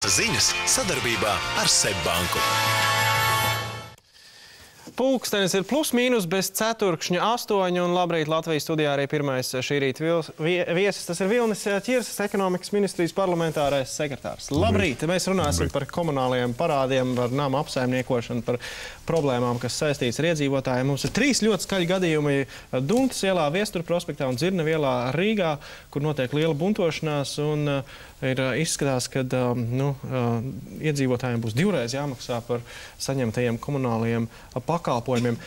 Ziņas sadarbībā ar SEB banku. Pulkstenis ir plus-mīnus bez ceturkšņa 8, un labrīt Latvijas studijā arī pirmais šī rīta viesis. Tas ir Vilnis Ķirsis, ekonomikas ministrijas parlamentārais sekretārs. Labrīt! Mēs runāsim par komunālajiem parādiem, par nama apsaimniekošanu, par problēmām, kas saistīts ar iedzīvotājiem. Mums ir 3 ļoti skaļi gadījumi Duntas ielā, Viestura prospektā un Dzirnava ielā Rīgā, kur notiek liela buntošanās, un izskatās, ka iedzīvotājiem būs divreiz jāmaksā par saņemtajiem komunālajiem pakalpojumiem.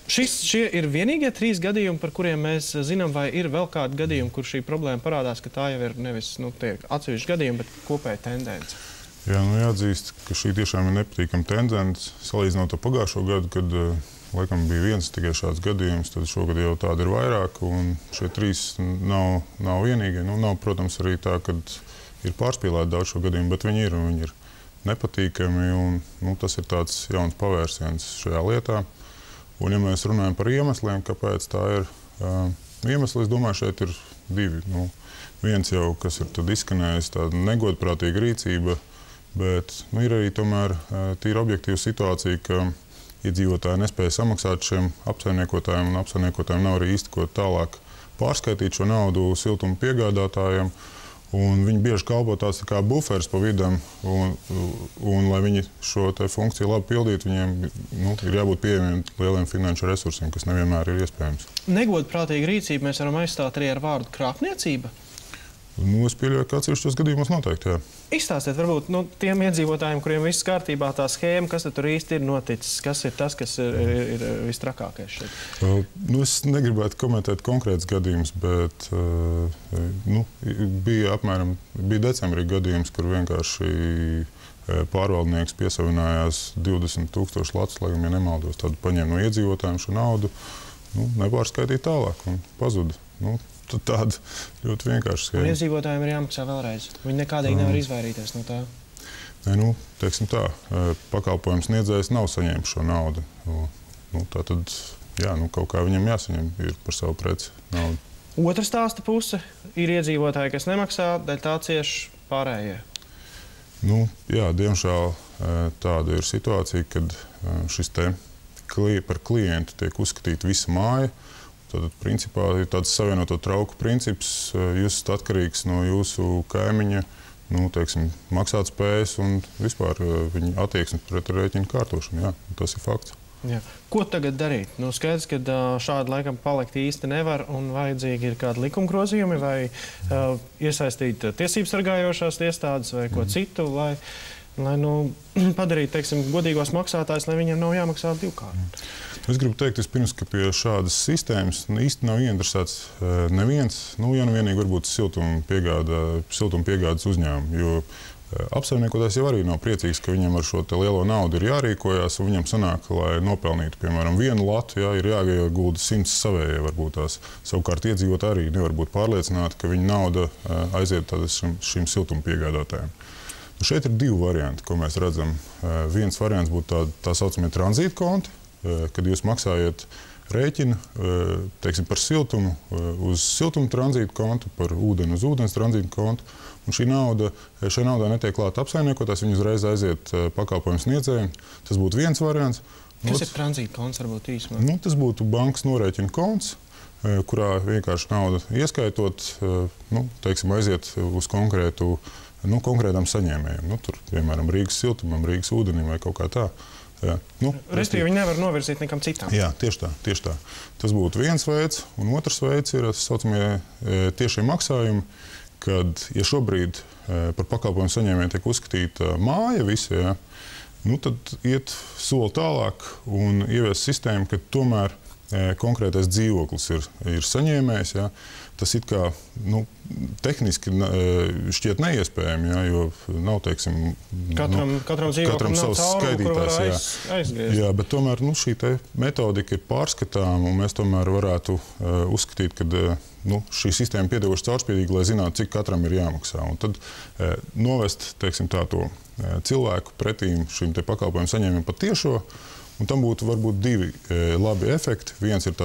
Šie ir vienīgie 3 gadījumi, par kuriem mēs zinām, vai ir vēl kādi gadījumi, kur šī problēma parādās, ka tā jau ir nevis tie atsevišķi gadījumi, bet kopēja tendence. Jā, jāatzīst, ka šī tiešām ir nepatīkama tendence. Salīdzinot ar pagājušo gadu, kad laikam bija viens tikai šāds gadījums, tad šogad jau tāda ir vairāk, un šie 3 nav vienīgie. Nav, protams, arī tā, ka ir pārspīlēti daudz šo gadījumu, bet viņi ir nepatīkami, un tas ir tāds jauns pavērsiens šajā lietā. Un, ja mēs runājam par iemesliem, kāpēc tā ir, iemesli, es domāju, šeit ir 2. Viens jau, kas ir tad izskanējis, tāda negodprātīga rīcība, bet ir arī tomēr tīra objektīva situācija, ka iedzīvotāji nespēja samaksāt šiem apsaimniekotājiem, un apsaimniekotājiem nav arī īsti ko tālāk pārskaitīt šo naudu siltuma piegādātājiem. Un viņi bieži kalpo tāds kā buferis pa vidam, un lai viņi šo te funkciju labi pildītu, viņiem ir jābūt pieejamiem lieliem finanšu resursiem, kas nevienmēr ir iespējams. Negodprātīga rīcība mēs varam aizstāt arī ar vārdu krāpniecība? Es pieļauju, ka atsevišķos gadījumos noteikti, jā. Izstāstiet varbūt tiem iedzīvotājiem, kuriem viss kārtībā tā schēma, kas tur īsti ir noticis, kas ir tas, kas ir vistrakākais šeit? Es negribētu komentēt konkrēts gadījums, bet bija decembrī gadījums, kur vienkārši pārvaldnieks piesavinājās 20,000 latus, lai ja nemaldos, tad paņēma no iedzīvotājiem šo naudu, nepārskaitīja tālāk un pazuda. Tad tāda ļoti vienkārši schēma. Un iedzīvotājiem ir jāmaksā vēlreiz. Viņi nekādīgi nevar izvairīties no tā. Teiksim tā, pakalpojums sniedzējs nav saņēmis šo naudu. Tātad, kaut kā viņam jāsaņem ir par savu preci naudu. Otra stāsta puse ir iedzīvotāji, kas nemaksā, dēļ tā cieši pārējie. Diemžēl tāda ir situācija, kad šis te par klientu tiek uzskatīta visa māja. Tad, principā, ir tāds savienoto trauku princips. Jūs esat atkarīgs no jūsu kaimiņa, maksāt spējas un vispār viņa attieksmes pret rēķinu kārtošanu. Jā, tas ir fakts. Jā. Ko tagad darīt? Skaidrs, ka šādi laikam palikt īsti nevar un vajadzīgi ir kādi likuma grozījumi vai iesaistīt tiesības sargājošās iestādes vai ko citu, lai padarītu, godīgos maksātājus, lai viņiem nav jāmaksā divkārt. Es gribu teikt, vispirms, ka pie šādas sistēmas īsti nav ieinteresēts neviens, ja vienīgi varbūt siltuma piegādes uzņēmumi, jo apsaimniekotājs jau arī nav priecīgs, ka viņam ar šo te lielo naudu ir jārīkojās, un viņam sanāk, lai nopelnītu, piemēram, 1 latu, ir jāiegulda 100 savējie varbūt tās. Savukārt iedzīvotāji arī nevar būt pārliecināti, ka viņa nauda aiziet šim siltuma piegādātājiem. Šeit ir 2 varianti, ko mēs redzam. Viens variants būtu tā saucamie tranzīta konti, kad jūs maksājat rēķinu par siltumu uz siltuma tranzīta kontu, par ūdeni uz ūdens tranzīta kontu. Un šai naudā netiek klāta apsaimniekotājs, viņi uzreiz aiziet pakalpojumu sniedzējiem. Tas būtu viens variants. Kas ir tranzīta konts, varbūt īsumā? Tas būtu bankas norēķina konts, kurā vienkārši nauda ieskaitot, aiziet uz konkrētām saņēmējiem. Tur, piemēram, Rīgas siltumam, Rīgas ūdenim vai kaut kā tā. Restīvi viņi nevar novirzīt nekam citam. Jā, tieši tā. Tas būtu viens veids, un otrs veids ir saucamie tiešie maksājumi, kad, ja šobrīd par pakalpojumu saņēmēju tiek uzskatīta māja visi, tad iet soli tālāk un ievies sistēmu, ka tomēr konkrētais dzīvoklis ir saņēmējs. Tas it kā tehniski šķiet neiespējami, jo nav, katram dzīvoklim nav caurumu, kur var aizgriezt. Jā, bet tomēr šī te metodika ir pārskatām, un mēs tomēr varētu uzskatīt, ka šī sistēma pietiekoši caurspīdīga, lai zinātu, cik katram ir jāmaksā. Un tad novest, to cilvēku pretīm šim te pakalpojumu saņēmējiem pa tiešo, un tam būtu varbūt 2 labi efekti. Viens ir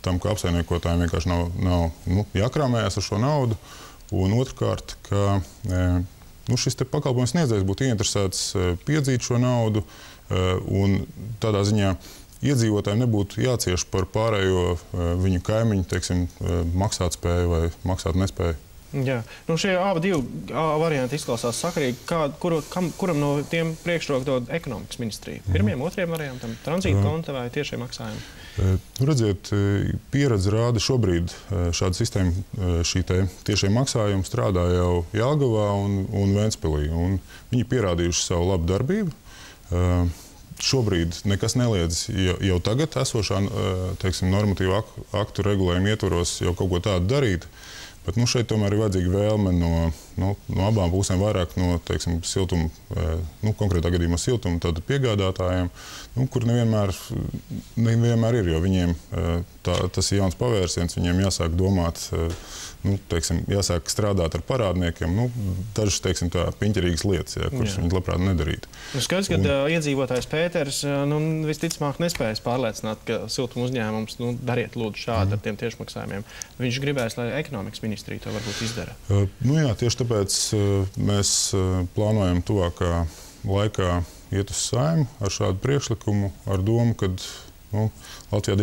tam, ka apsaimniekotājiem vienkārši nav jākrāmējas ar šo naudu, un otrkārt, ka šis pakalpojums sniedzējs būtu ieinteresēts piedzīt šo naudu, un tādā ziņā iedzīvotājiem nebūtu jācieš par pārējo viņu kaimiņu, teiksim, maksātspēju vai maksātnespēju. Jā. Šie abi varianti izklausās sakarīgi. Kuram no tiem priekšroku dod ekonomikas ministrija? Pirmiem, otriem variantam? Tranzīta konta vai tiešie maksājumi? Redziet, pieredze rāda šobrīd šāda sistēma, šī tiešie maksājumi strādā jau Jelgavā un Ventspilī. Un viņi pierādījuši savu labu darbību. Šobrīd nekas neliedz jau tagad esošā, teiksim, normatīvu aktu regulējuma ietvaros jau kaut ko tādu darīt. Bet šeit tomēr ir vajadzīga vēlme no abām pusēm, vairāk no, teiksim, siltuma, konkrētā gadījumā siltuma piegādātājiem, kur nevienmēr ir, jo viņiem tas ir jauns pavērsiens, viņiem jāsāk domāt, teiksim, jāsāk strādāt ar parādniekiem, dažas, teiksim, tā piņķerīgas lietas, kuras viņi labprāt nedarītu. Skaidrs, ka iedzīvotājs Pēters visticamāk nespējas pārliecināt, ka siltuma uzņēmums dariet lūdzu šādi ar tiem tiešmaksājumiem. Viņš gribēs, lai ekonomikas ministrija to varbūt izdara. Jā, tieši tāpēc mēs plānojam tuvākā laikā iet uz Saeimu ar šādu priekšlikumu, ar domu, ka Latvijā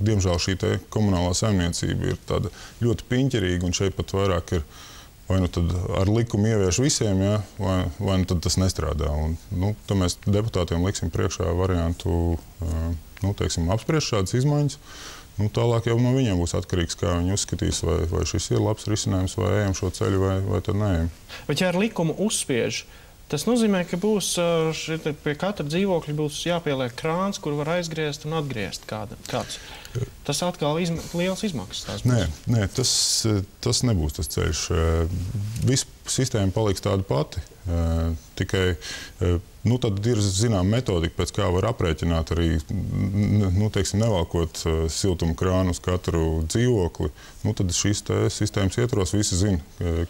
diemžēl šī komunālā saimniecība ir tāda ļoti piņķerīga, un šeit pat vairāk ir vai tad ar likumu ievieš visiem, vai tad tas nestrādā. Tad mēs deputātiem liksim priekšā variantu, teiksim, apspriest šādas izmaiņas. Tālāk jau no viņiem būs atkarīgs, kā viņi uzskatīs, vai šis ir labs risinājums, vai ejam šo ceļu, vai tad neejam. Bet ja ar likumu uzspiež, tas nozīmē, ka būs pie katra dzīvokļa būs jāpieliek krāns, kur var aizgriezt un atgriezt kāds. Tas atkal liels izmaksas. Nē, tas nebūs tas ceļš. Visa sistēma paliks tāda pati. Tikai tad ir zinām metodika, pēc kā var aprēķināt arī, teiksim, nevalkot siltuma krānu uz katru dzīvokli. Tad šīs sistēmas ietvaros visi zina,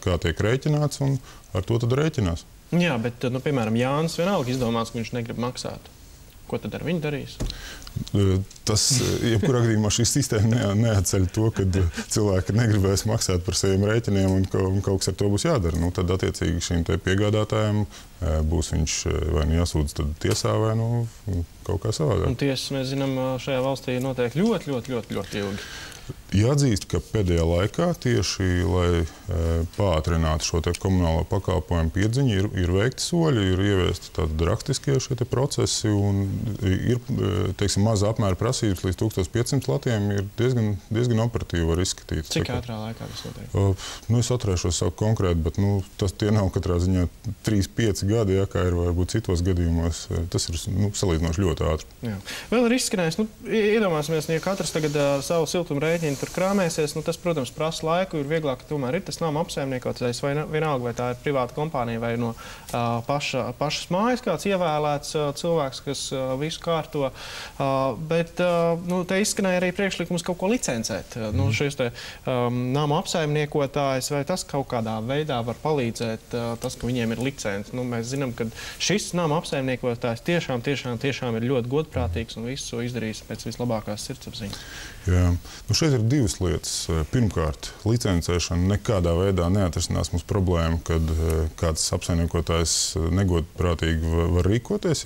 kā tiek rēķināts, un ar to tad rēķinās. Jā, bet, piemēram, Jānis vienalga izdomās, ka viņš negrib maksāt. Ko tad ar viņu darīs? Tas, jebkurā gadījumā, šī sistēma neatceļ to, ka cilvēki negribēs maksāt par saviem rēķiniem un kaut kas ar to būs jādara. Tad, attiecīgi, šīm piegādātājiem būs viņš vai jāsūdz tiesā vai kaut kā savādāk. Un tiesas, mēs zinām, šajā valstī notiek ļoti ilgi. Jāatzīst, ka pēdējā laikā tieši, lai pātrinātu šo komunālo pakalpojumu piedziņu, ir veikti soļi, ir ieviesti tādi rakstiskie šie procesi, un ir, teiksim, maza apmēra prasības līdz 1500 latiem ir diezgan operatīvi var izskatīt. Cik ātrā laikā tas notiek? Es atcerēšos savu konkrētu, bet tie nav katrā ziņā 3-5 gadi, kā ir varbūt citos gadījumos. Tas ir salīdzinoši ļoti ātri. Jā. Vēl ir izskanējis, iedomāsimies, ja katrs tagad savu siltumu rēķinu tur krāmēsies, tas, protams, prasa laiku, ir vieglāk, ka tomēr ir tas nama apsaimniekotājs, vai vienalga, vai tā ir privāta kompānija, vai no pašas mājas kāds ievēlēts cilvēks, kas visu kārto. Bet te izskanēja arī priekšlikums kaut ko licencēt. Šis nama apsaimniekotājs, vai tas kaut kādā veidā var palīdzēt, tas, ka viņiem ir licence. Mēs zinām, ka šis nama apsaimniekotājs tiešām ir ļoti godprātīgs un visu izdarījis pēc vislabākās sirdsapziņas. Jā. Šeit ir divas lietas. Pirmkārt, licencēšana nekādā veidā neatrisinās mums problēmu, kad kāds apsaimniekotājs negodprātīgi var rīkoties.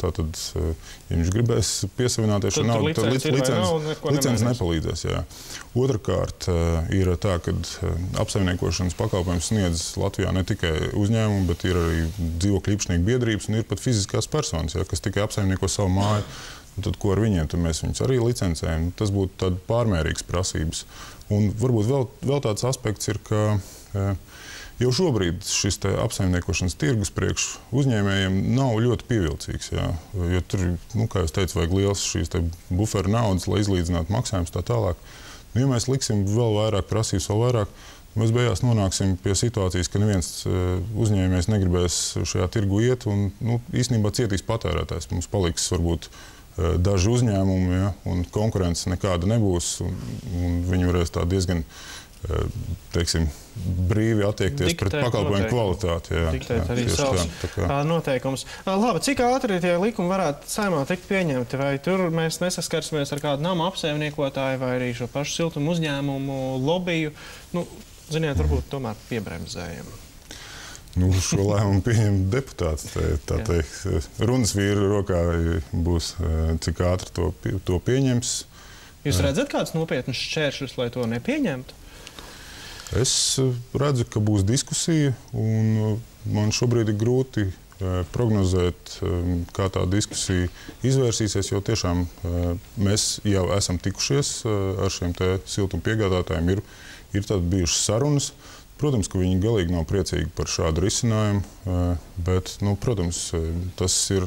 Tātad, ja viņš gribēs piesavināties šo naudu, tad licence nepalīdzēs. Jā. Otrakārt, ir tā, ka apsaimniekošanas pakalpojums sniedz Latvijā ne tikai uzņēmumi, bet ir arī dzīvokļu īpašnieku biedrības un ir pat fiziskās personas, kas tikai apsaimnieko savu māju. Tad, ko ar viņiem, tad mēs viņus arī licencējam. Tas būtu tāda pārmērīgas prasības. Un varbūt vēl tāds aspekts ir, ka jau šobrīd šis apsaimniekošanas tirgus priekš uzņēmējiem nav ļoti pievilcīgs. Jā. Jo tur, kā jūs teicu, vajag liels šīs buferu naudas, lai izlīdzinātu maksājumus tā tālāk. Ja mēs liksim vēl vairāk prasības, vēl vairāk, mēs beigās nonāksim pie situācijas, ka neviens uzņēmējs negribēs šajā tirgu iet un īstenībā cietīs patērētājs. Mums paliks varbūt daži uzņēmumi, un konkurence nekāda nebūs, un viņi varēs tā diezgan, teiksim, brīvi attiekties pret pakalpojumu kvalitāti. Diktēt arī savus noteikumus. Labi, cik ātri tie likumi varētu Saeimā tikt pieņemti? Vai tur mēs nesaskarsimies ar kādu nama apsaimniekotāju vai arī šo pašu siltumu uzņēmumu lobiju? Ziniet, varbūt tomēr piebremzējam. Šo lēmumu pieņem deputāts. Tā teikt, runas vīra rokā būs, cik ātri to pieņems. Jūs redzat kādus nopietnus šķēršļus, lai to nepieņemtu? Es redzu, ka būs diskusija, un man šobrīd ir grūti prognozēt, kā tā diskusija izvērsīsies, jo tiešām mēs jau esam tikušies ar šiem siltumpiegādātājiem. Ir tad bijušas sarunas. Protams, ka viņi galīgi nav priecīgi par šādu risinājumu, bet, protams, tas ir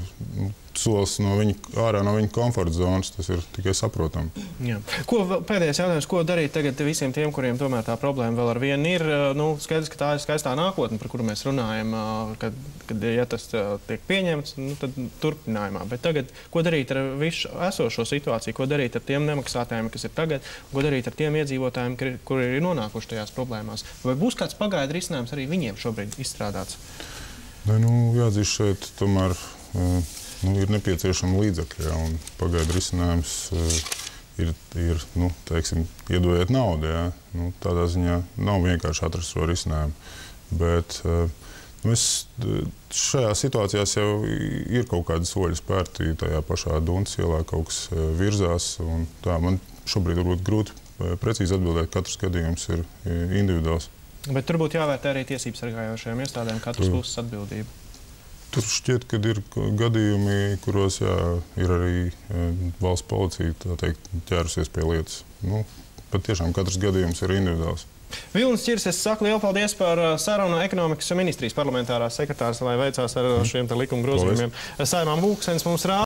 solis ārā no viņa komforta zonas, tas ir tikai saprotami. Jā. Pēdējais jautājums, ko darīt tagad visiem tiem, kuriem tomēr tā problēma vēl ar vienu ir? Skaidrs, ka tā ir skaistā nākotne, par kuru mēs runājam, kad ja tas tiek pieņemts, tad turpinājumā. Bet tagad, ko darīt ar visu esošo situāciju, ko darīt ar tiem nemaksātājiem, kas ir tagad, ko darīt ar tiem iedzīvotājiem, kuri ir nonākuši tajās problēmās? Vai būs kāds pagaidu risinājums arī viņiem šobrīd izstrādāts? Jāatzīst šeit tomēr ir nepieciešama līdzekļi, un pagaidu risinājums ir teiksim, iedodiet naudu. Ja? Tādā ziņā nav vienkārši atrast šo risinājumu. Bet šajā situācijā jau ir kaut kādi soļi spērti, tajā pašā Dunas ielā kaut kas virzās. Man šobrīd varbūt grūti precīzi atbildēt, katrs gadījums ir individuāls. Bet tur būtu jāvērtē arī tiesības sargājošajām iestādēm, katras puses atbildība. Tur šķiet, ka ir gadījumi, kuros ir arī valsts policija ķērusies pie lietas. Pat tiešām katrs gadījums ir individuāls. Vilnis Ķirs, es saku lielu paldies par sarunu Ekonomikas ministrijas parlamentārās sekretārs, lai veicās ar šiem likuma grozījumiem. Saimām Vūksens mums rāda.